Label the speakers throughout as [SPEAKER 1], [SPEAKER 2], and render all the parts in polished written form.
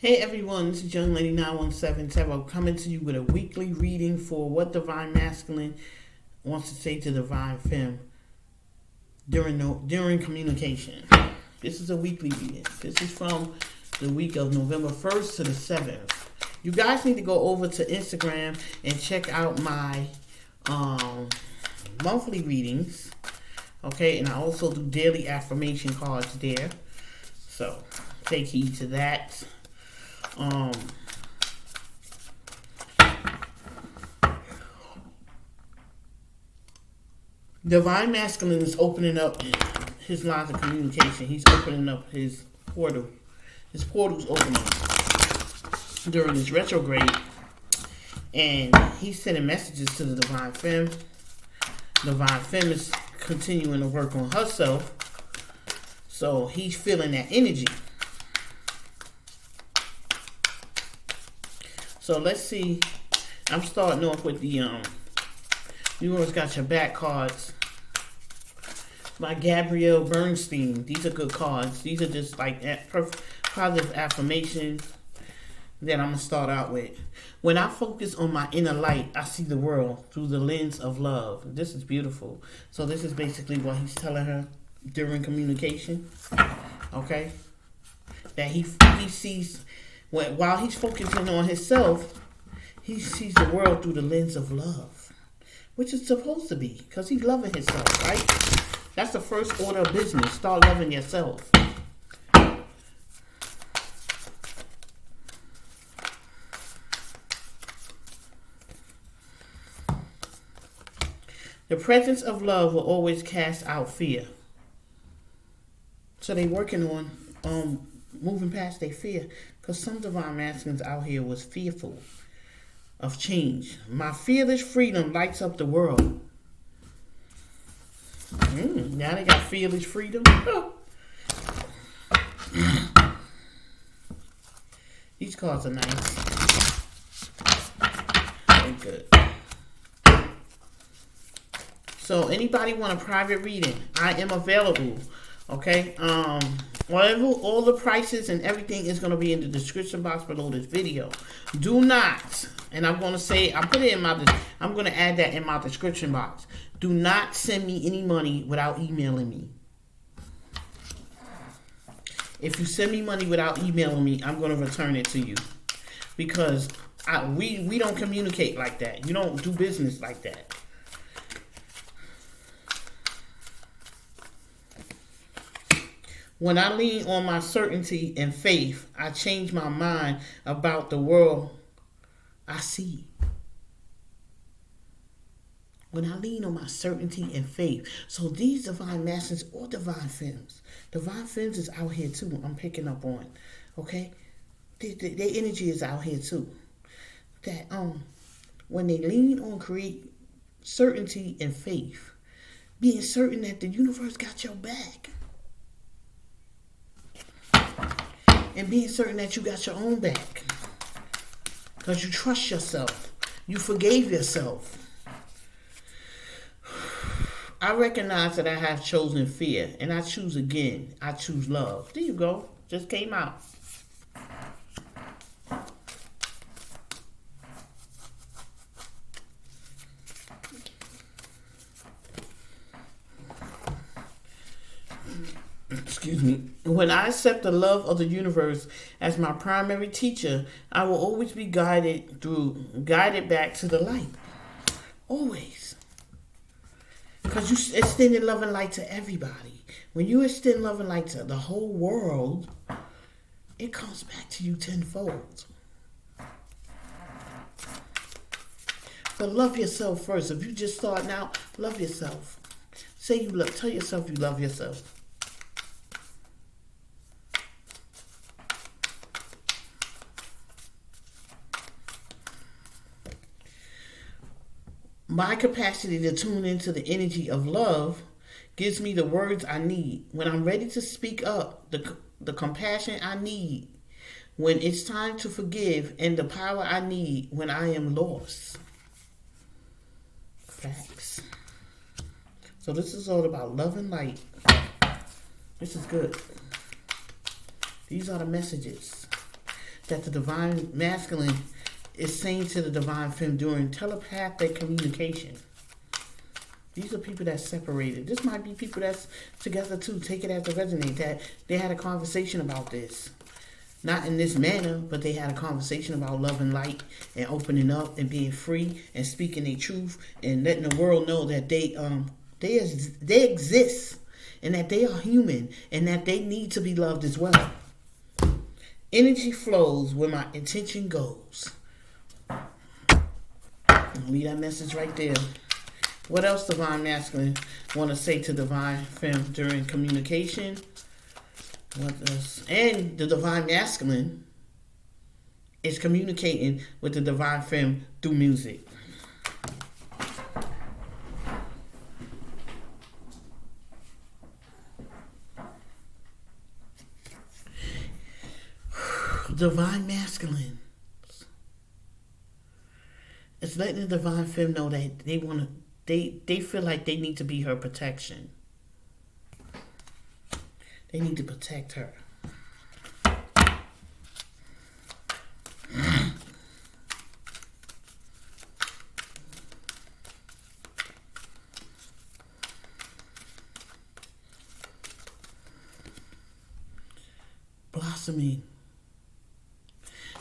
[SPEAKER 1] Hey everyone, this is Young Lady 917 Tarot coming to you with a weekly reading for what Divine Masculine wants to say to Divine Femme during communication. This is a weekly reading. This is from the week of November 1st to the 7th. You guys need to go over to Instagram and check out my monthly readings. Okay, and I also do daily affirmation cards there. So take heed to that. Divine Masculine is opening up his lines of communication. He's opening up his portal. His portal's opening during this retrograde. And he's sending messages to the Divine Femme. Divine Femme is continuing to work on herself. So he's feeling that energy. So let's see. I'm starting off with the You Always Got Your Back cards by Gabrielle Bernstein. These are good cards. These are just like positive affirmations that I'm going to start out with. When I focus on my inner light, I see the world through the lens of love. This is beautiful. So this is basically what he's telling her during communication. Okay? That he sees, while he's focusing on himself, he sees the world through the lens of love. Which it's supposed to be, because he's loving himself, right? That's the first order of business. Start loving yourself. The presence of love will always cast out fear. So they're working on moving past their fear. Because some Divine Masculines out here was fearful of change. My fearless freedom lights up the world. Now they got fearless freedom. These cards are nice. Very good. So anybody want a private reading? I am available. Okay. All the prices and everything is going to be in the description box below this video. Do not, and I'm going to say, I'm going to add that in my description box. Do not send me any money without emailing me. If you send me money without emailing me, I'm going to return it to you. Because we don't communicate like that. You don't do business like that. When I lean on my certainty and faith, I change my mind about the world I see. When I lean on my certainty and faith. So these Divine Masters or Divine Femmes. Divine Femmes is out here too. I'm picking up on. Okay? Their energy is out here too. That when they lean on create certainty and faith, being certain that the universe got your back. And being certain that you got your own back. Because you trust yourself. You forgave yourself. I recognize that I have chosen fear. And I choose again. I choose love. There you go. Just came out. Excuse me. When I accept the love of the universe as my primary teacher, I will always be guided back to the light. Always. Because you extend love and light to everybody. When you extend love and light to the whole world, it comes back to you tenfold. But love yourself first. If you just start now, love yourself. Tell yourself you love yourself. My capacity to tune into the energy of love gives me the words I need. When I'm ready to speak up, the compassion I need. When it's time to forgive, and the power I need when I am lost. Facts. So this is all about love and light. This is good. These are the messages. that the divine masculine is saying to the divine femme during telepathic communication. These are people that's separated. This might be people that's together too. Take it as a resonate, that they had a conversation about this. Not in this manner, but they had a conversation about love and light and opening up and being free and speaking their truth and letting the world know that they exist and that they are human and that they need to be loved as well. Energy flows where my intention goes. I'll leave that message right there. What else divine masculine want to say to divine femme during communication? What else? And the divine masculine is communicating with the divine femme through music. Divine masculine. It's letting the divine femme know that they feel like they need to be her protection. They need to protect her. Blossoming.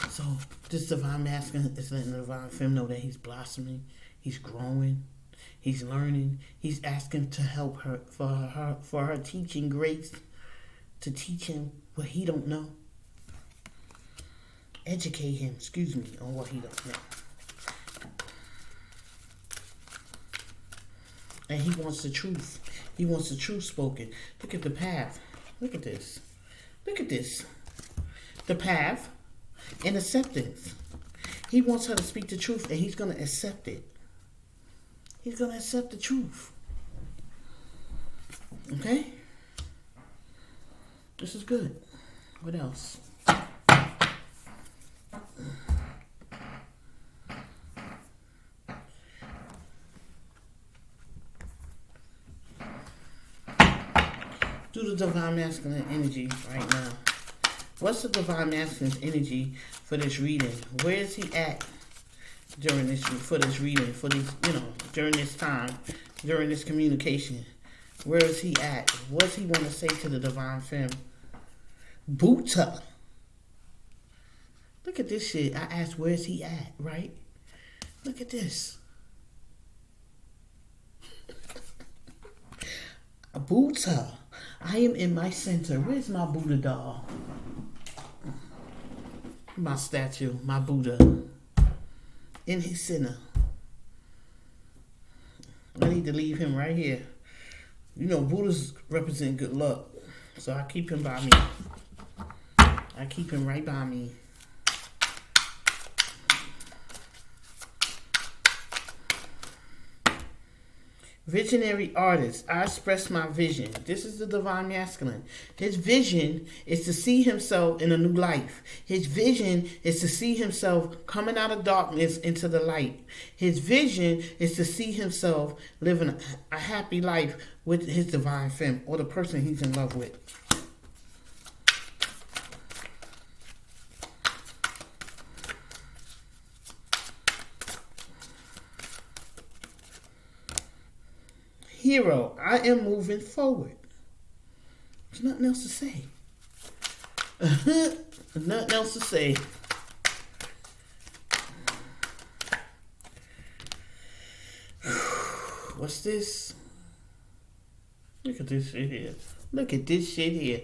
[SPEAKER 1] So this divine masculine is letting the divine femme know that he's blossoming, he's growing, he's learning, he's asking to help her for her teaching grace, to teach him what he don't know. Educate him, on what he don't know. And he wants the truth. He wants the truth spoken. Look at the path. Look at this. Look at this. The path and acceptance. He wants her to speak the truth and he's going to accept it. He's going to accept the truth. Okay? This is good. What else? Do the divine masculine energy right now. What's the divine masculine's energy for this reading? Where is he at during this during this time, during this communication? Where is he at? What does he want to say to the divine femme? Buddha. Look at this shit. I asked, where's he at, right? Look at this. Buddha. I am in my center. Where's my Buddha doll? My statue, my Buddha. In his center. I need to leave him right here. You know, Buddhas represent good luck. So I keep him by me. I keep him right by me. Visionary artist. I express my vision. This is the divine masculine. His vision is to see himself in a new life. His vision is to see himself coming out of darkness into the light. His vision is to see himself living a happy life with his divine femme or the person he's in love with. Hero, I am moving forward. There's nothing else to say. Nothing else to say. What's this? Look at this shit here. Look at this shit here.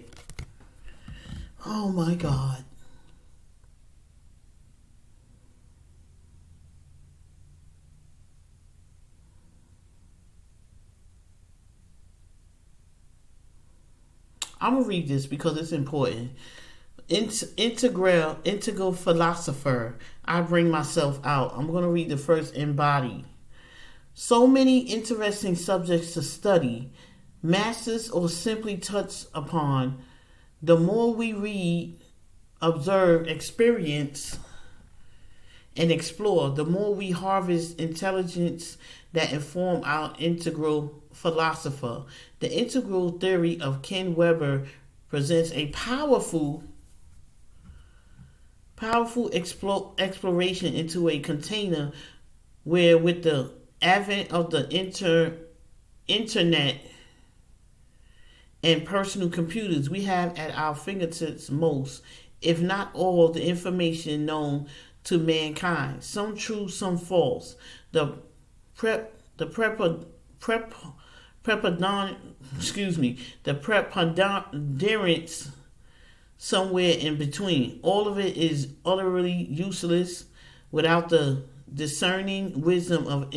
[SPEAKER 1] Oh my God. I'm going to read this because it's important. Integral philosopher, I bring myself out. I'm going to read the first embody. So many interesting subjects to study, masters or simply touch upon. The more we read, observe, experience, and explore, the more we harvest intelligence that inform our integral philosopher. The integral theory of Ken Weber presents a powerful Powerful exploration into a container where, with the advent of the internet and personal computers, we have at our fingertips most, if not all, the information known to mankind. Some true, some false. The preponderance somewhere in between. All of it is utterly useless without the discerning wisdom of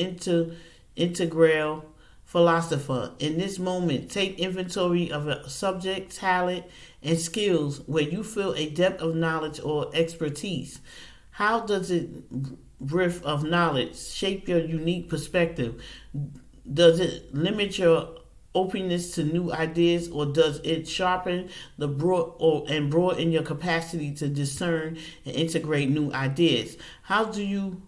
[SPEAKER 1] integral philosopher. In this moment, take inventory of a subject, talent, and skills where you feel a depth of knowledge or expertise. How does it breadth of knowledge shape your unique perspective? Does it limit your openness to new ideas, or does it sharpen the broaden your capacity to discern and integrate new ideas? How do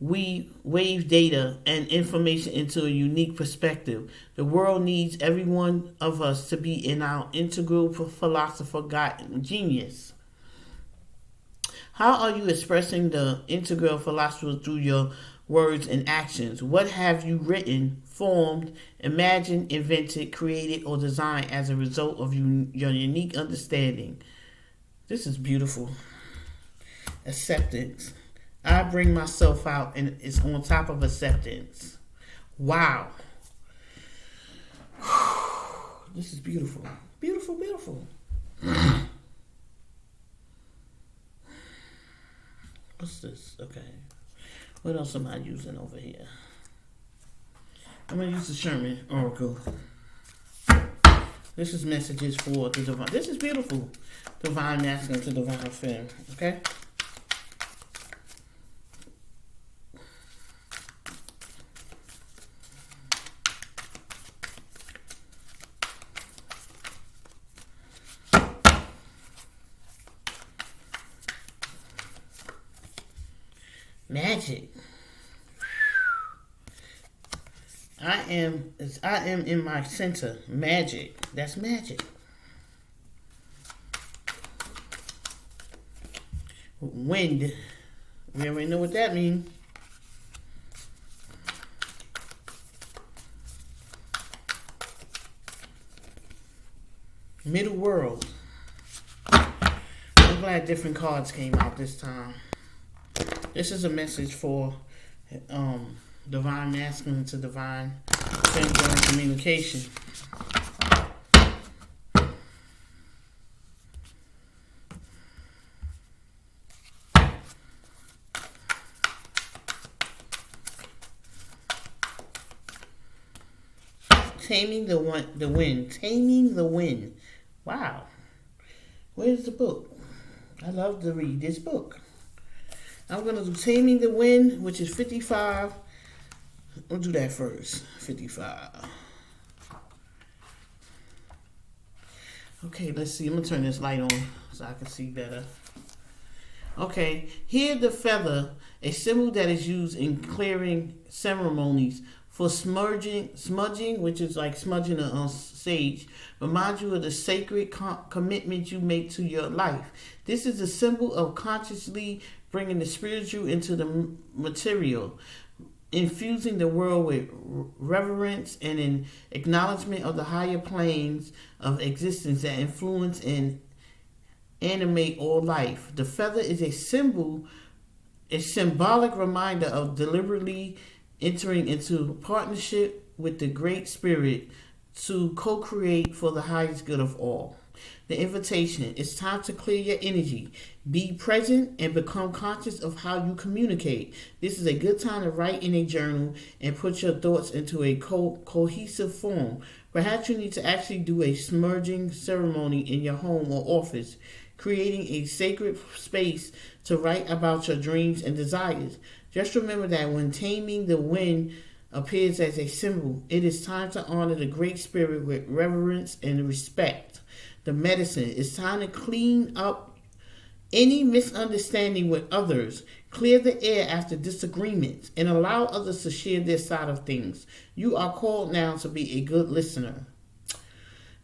[SPEAKER 1] we wave data and information into a unique perspective? The world needs every one of us to be in our integral philosopher genius. How are you expressing the integral philosopher through your words and actions? What have you written, formed, imagined, invented, created, or designed as a result of your unique understanding? This is beautiful. Acceptance. I bring myself out, and it's on top of acceptance. Wow. This is beautiful. Beautiful, beautiful. What's this? Okay. What else am I using over here? I'm going to use the Sherman Oracle. This is messages for the divine. This is beautiful. Divine masculine to divine feminine. Okay? Magic. I am in my center. Magic. That's magic. Wind. We already know what that means. Middle world. I'm glad different cards came out this time. This is a message for divine masculine to divine feminine communication. Taming the wind. Taming the wind. Wow. Where's the book? I love to read this book. I'm going to do Taming the Wind, which is 55. We'll do that first. 55. Okay, let's see. I'm going to turn this light on so I can see better. Okay, here the feather, a symbol that is used in clearing ceremonies for smudging, which is like smudging a sage, reminds you of the sacred commitment you make to your life. This is a symbol of consciously bringing the spiritual into the material, infusing the world with reverence and an acknowledgement of the higher planes of existence that influence and animate all life. The feather is a symbolic reminder of deliberately entering into partnership with the Great Spirit to co-create for the highest good of all. The invitation: it's time to clear your energy. Be present and become conscious of how you communicate. This is a good time to write in a journal and put your thoughts into a cohesive form. Perhaps you need to actually do a smudging ceremony in your home or office, creating a sacred space to write about your dreams and desires. Just remember that when Taming the Wind appears as a symbol, it is time to honor the Great Spirit with reverence and respect. The medicine: it's time to clean up any misunderstanding with others, clear the air after disagreements, and allow others to share their side of things. You are called now to be a good listener.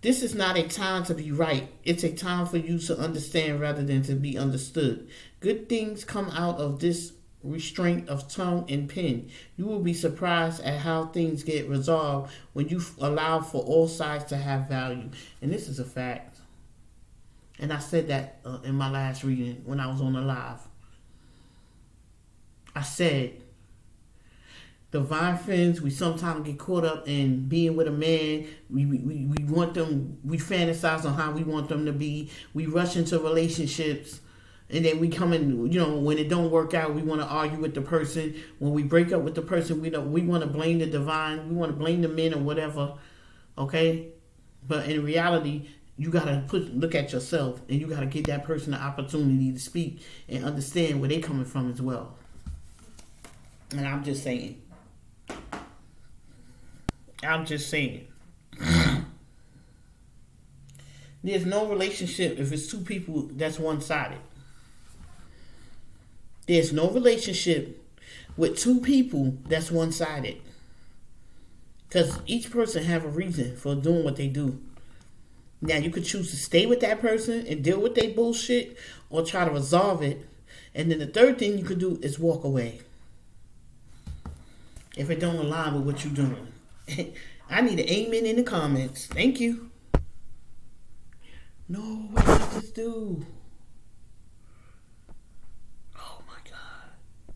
[SPEAKER 1] This is not a time to be right. It's a time for you to understand rather than to be understood. Good things come out of this restraint of tongue and pen. You will be surprised at how things get resolved when you allow for all sides to have value. And this is a fact. And I said that in my last reading when I was on the live. I said, divine friends, we sometimes get caught up in being with a man. We want them, we fantasize on how we want them to be. We rush into relationships. And then we come in, when it don't work out, we want to argue with the person. When we break up with the person, we want to blame the divine. We want to blame the men or whatever. Okay? But in reality, you got to look at yourself. And you got to give that person the opportunity to speak and understand where they're coming from as well. And I'm just saying. There's no relationship if it's two people that's one-sided. There's no relationship with two people that's one-sided. Because each person have a reason for doing what they do. Now, you could choose to stay with that person and deal with their bullshit or try to resolve it. And then the third thing you could do is walk away. If it don't align with what you're doing. I need an amen in the comments. Thank you. No, what did I just do? Oh my God.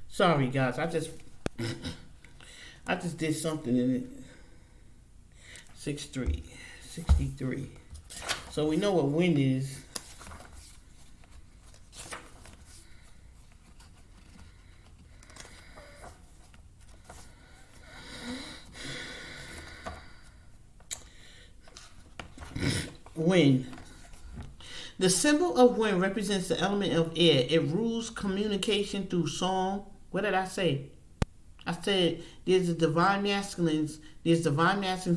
[SPEAKER 1] Sorry guys, I just did something in it. 63. So we know what wind is. Wind. The symbol of wind represents the element of air. It rules communication through song. What did I say? I said there's divine masculines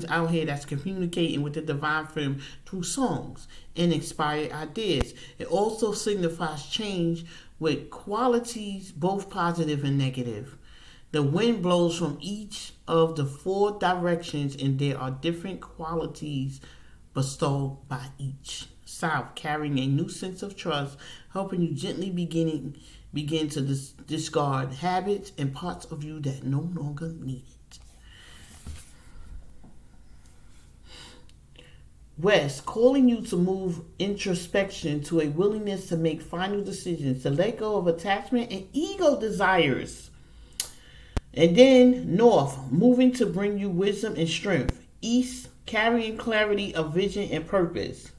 [SPEAKER 1] out here that's communicating with the divine femme through songs and inspired ideas. It also signifies change with qualities both positive and negative. The wind blows from each of the four directions and there are different qualities bestowed by each. South, carrying a new sense of trust, helping you gently begin to discard habits and parts of you that no longer need it. West, calling you to move introspection to a willingness to make final decisions, to let go of attachment and ego desires. And then North, moving to bring you wisdom and strength. East, carrying clarity of vision and purpose.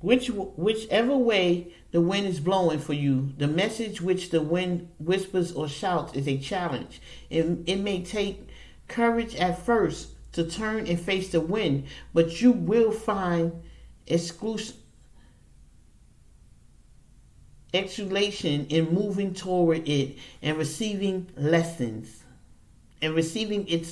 [SPEAKER 1] Whichever way the wind is blowing for you, the message which the wind whispers or shouts is a challenge. It may take courage at first to turn and face the wind, but you will find exultation in moving toward it and receiving its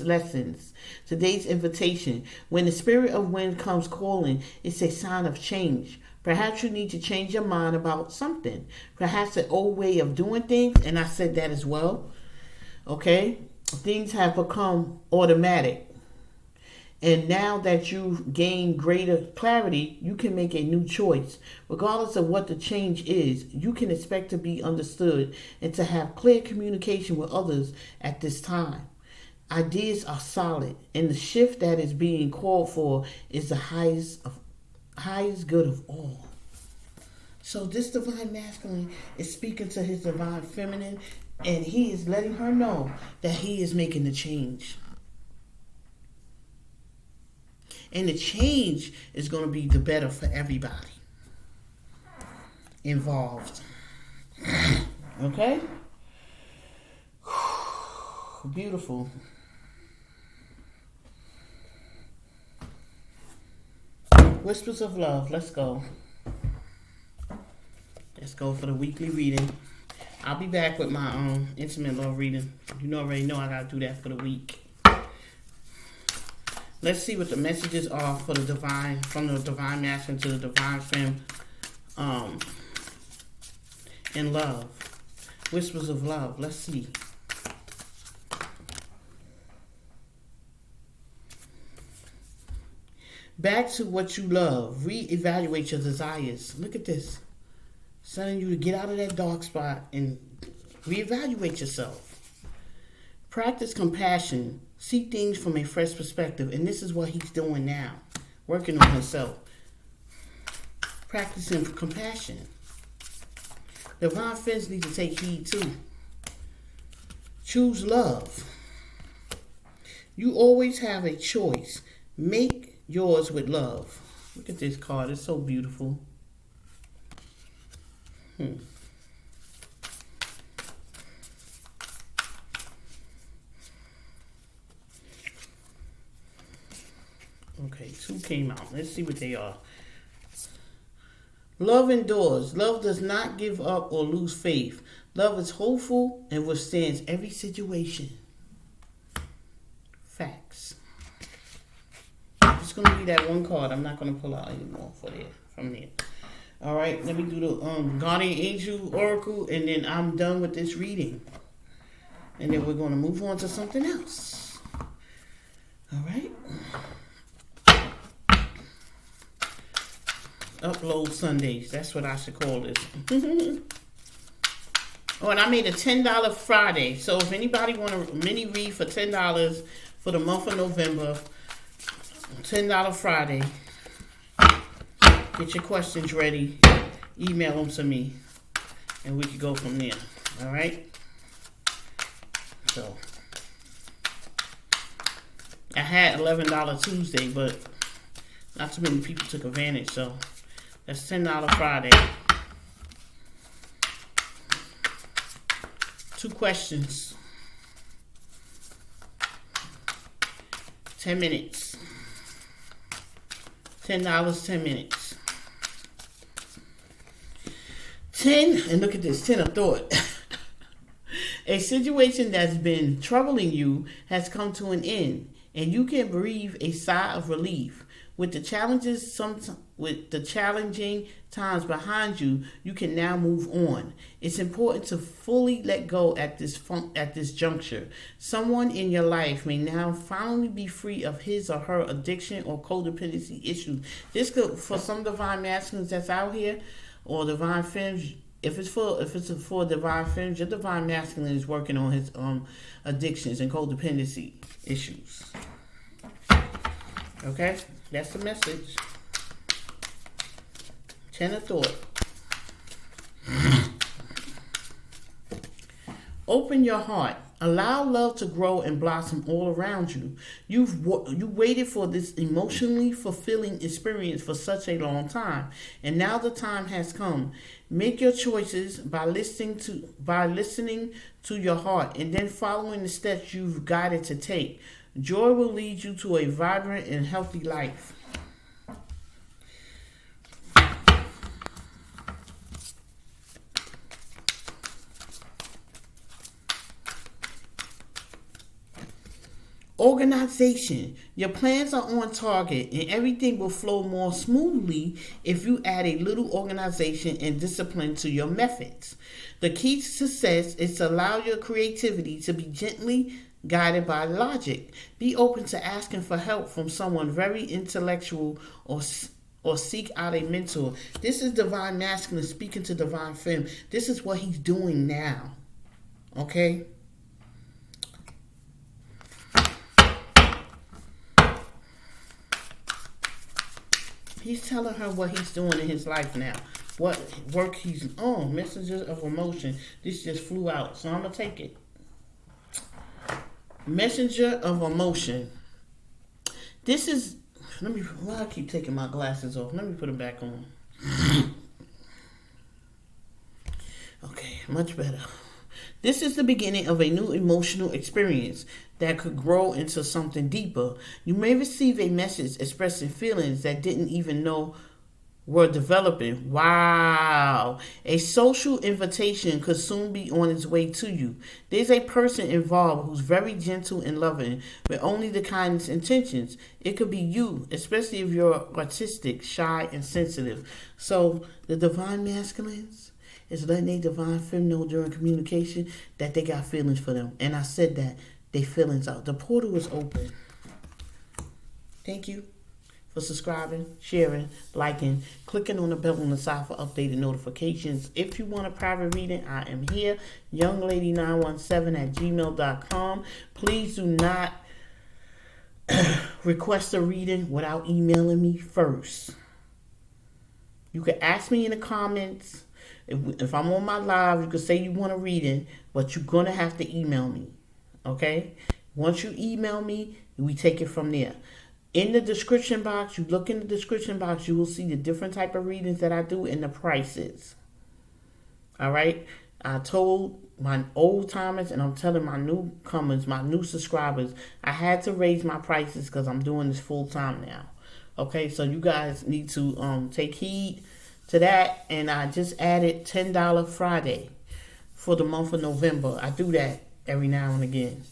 [SPEAKER 1] lessons. Today's invitation. When the spirit of wind comes calling, it's a sign of change. Perhaps you need to change your mind about something. Perhaps an old way of doing things, and I said that as well. Okay? Things have become automatic. And now that you've gained greater clarity, you can make a new choice. Regardless of what the change is, you can expect to be understood and to have clear communication with others at this time. Ideas are solid, and the shift that is being called for is the highest good of all. So this divine masculine is speaking to his divine feminine, and he is letting her know that he is making the change. And the change is going to be the better for everybody involved. Okay? Beautiful. Whispers of love. Let's go. Let's go for the weekly reading. I'll be back with my intimate love reading. You already know I gotta do that for the week. Let's see what the messages are for the divine, from the divine masculine to the divine femme, in love. Whispers of love. Let's see. Back to what you love. Reevaluate your desires. Look at this. It's telling you to get out of that dark spot and reevaluate yourself. Practice compassion. See things from a fresh perspective. And this is what he's doing now. Working on himself. Practicing compassion. Divine friends need to take heed too. Choose love. You always have a choice. Make yours with love. Look at this card. It's so beautiful. Okay, 2 came out. Let's see what they are. Love endures. Love does not give up or lose faith. Love is hopeful and withstands every situation. Facts. I'm just going to read that one card. I'm not going to pull out anymore from there. All right, let me do the Guardian Angel Oracle, and then I'm done with this reading. And then we're going to move on to something else. All right. Upload Sundays. That's what I should call this. Oh, and I made a $10 Friday. So if anybody want a mini read for $10 for the month of November, $10 Friday. Get your questions ready. Email them to me. And we can go from there. All right? So, I had $11 Tuesday, but not too many people took advantage. So, that's $10 Friday. 2 questions. 10 minutes. $10, 10 minutes. 10, and look at this, 10 of thought. A situation that's been troubling you has come to an end, and you can breathe a sigh of relief. With the challenging times behind you, you can now move on. It's important to fully let go at this juncture. Someone in your life may now finally be free of his or her addiction or codependency issues. This could, for some divine masculines that's out here, or divine femmes. If it's for divine femmes, your divine masculine is working on his addictions and codependency issues. Okay? That's the message. 10 of thought. Open your heart. Allow love to grow and blossom all around you. You waited for this emotionally fulfilling experience for such a long time, and now the time has come. Make your choices by listening to your heart, and then following the steps you've guided to take. Joy will lead you to a vibrant and healthy life. Organization. Your plans are on target and everything will flow more smoothly if you add a little organization and discipline to your methods. The key to success is to allow your creativity to be gently guided by logic. Be open to asking for help from someone very intellectual or seek out a mentor. This is divine masculine speaking to divine femme. This is what he's doing now. Okay? He's telling her what he's doing in his life now. What work he's on. Messages of emotion. This just flew out. So I'm going to take it. Messenger of emotion. This is... I keep taking my glasses off. Let me put them back on. Okay, much better. This is the beginning of a new emotional experience that could grow into something deeper. You may receive a message expressing feelings that didn't even know were developing. Wow. A social invitation could soon be on its way to you. There's a person involved who's very gentle and loving with only the kindest intentions. It could be you, especially if you're artistic, shy, and sensitive. So the divine masculines is letting a divine femme know during communication that they got feelings for them. And I said that they feelings out. The portal is open. Thank you for for subscribing, sharing, liking, clicking on the bell on the side for updated notifications. If you want a private reading, I am here, younglady917@gmail.com. Please do not request a reading without emailing me first. You can ask me in the comments. If I'm on my live, you can say you want a reading, but you're going to have to email me. Okay? Once you email me, we take it from there. In the description box, you look in the description box, you will see the different type of readings that I do and the prices. All right? I told my old timers and I'm telling my newcomers, my new subscribers, I had to raise my prices because I'm doing this full time now. Okay? So you guys need to take heed to that. And I just added $10 Friday for the month of November. I do that every now and again.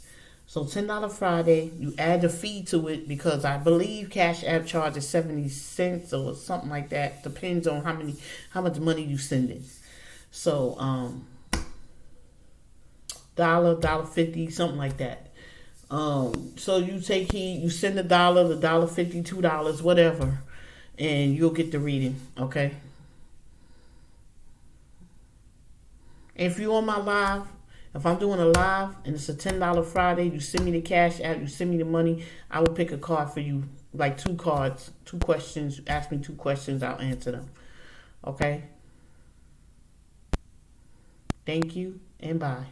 [SPEAKER 1] So $10 Friday, you add the fee to it because I believe Cash App charges 70 cents or something like that. Depends on how much money you sending. So $1.50, something like that. So you take heed, you send the $1.50, $2, whatever, and you'll get the reading, okay? If you're on my live, if I'm doing a live and it's a $10 Friday, you send me the Cash App, you send me the money, I will pick a card for you, like 2 cards, 2 questions. You ask me 2 questions, I'll answer them. Okay? Thank you and bye.